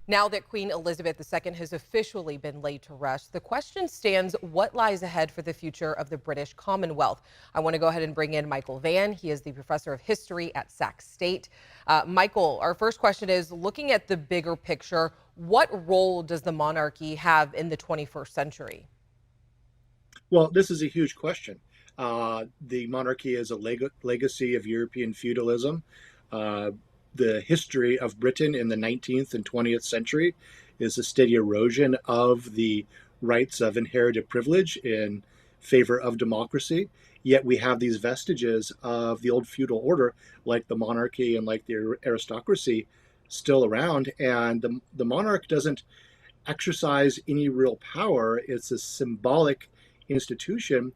Now that Queen Elizabeth II has officially been laid to rest, the question stands, what lies ahead for the future of the British Commonwealth? I want to go ahead and bring in Michael Van. He is the professor of history at Sac State. Michael, our first question is, looking at the bigger picture, what role does the monarchy have in the 21st century? Well, this is a huge question. The monarchy is a legacy of European feudalism. Uh, the history of Britain in the 19th and 20th century is a steady erosion of the rights of inherited privilege in favor of democracy. Yet we have these vestiges of the old feudal order, like the monarchy and like the aristocracy, still around. And the monarch doesn't exercise any real power. It's a symbolic institution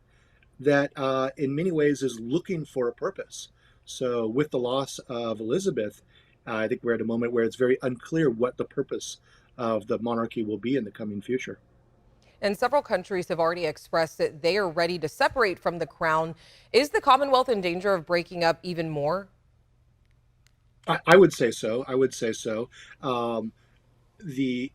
that, in many ways, is looking for a purpose. So, with the loss of Elizabeth, I think we're at a moment where it's very unclear what the purpose of the monarchy will be in the coming future. And several countries have already expressed that they are ready to separate from the crown. Is the Commonwealth in danger of breaking up even more? I would say so. I would say so. Um, the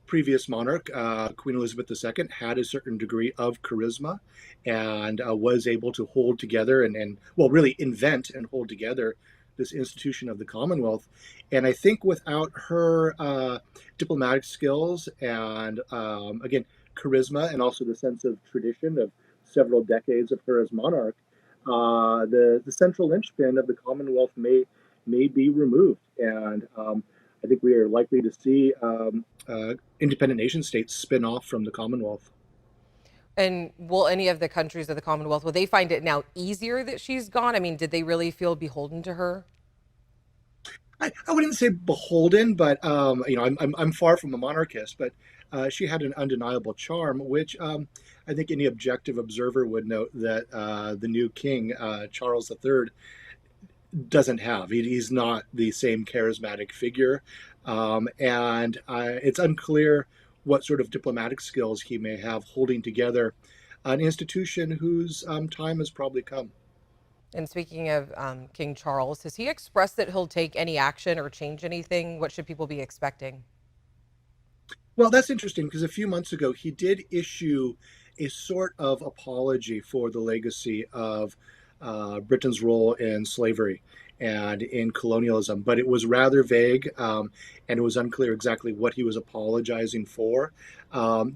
previous monarch, Queen Elizabeth II, had a certain degree of charisma and was able to hold together and, well, really invent and hold together this institution of the Commonwealth. And I think without her diplomatic skills and, again, charisma and also the sense of tradition of several decades of her as monarch, the central linchpin of the Commonwealth may be removed. And I think we are likely to see independent nation states spin off from the Commonwealth. And will any of the countries of the Commonwealth, will they find it now easier that she's gone? I mean, did they really feel beholden to her? I wouldn't say beholden, but I'm far from a monarchist, but she had an undeniable charm, which I think any objective observer would note that the new king, Charles III, doesn't have. He's not the same charismatic figure, and it's unclear what sort of diplomatic skills he may have holding together an institution whose time has probably come. And speaking of King Charles, has he expressed that he'll take any action or change anything? What should people be expecting? Well, that's interesting because a few months ago he did issue a sort of apology for the legacy of Britain's role in slavery and in colonialism, but it was rather vague, and it was unclear exactly what he was apologizing for.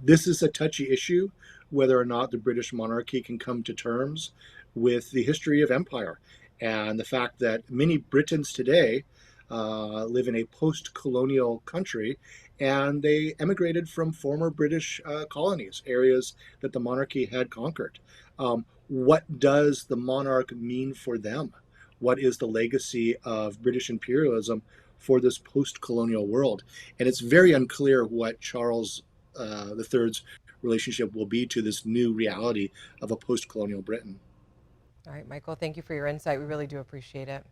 This is a touchy issue, whether or not the British monarchy can come to terms with the history of empire and the fact that many Britons today live in a post colonial country and they emigrated from former British colonies, areas that the monarchy had conquered. What does the monarch mean for them? What is the legacy of British imperialism for this post colonial world? And it's very unclear what Charles the Third's relationship will be to this new reality of a post colonial Britain. All right, Michael, thank you for your insight. We really do appreciate it.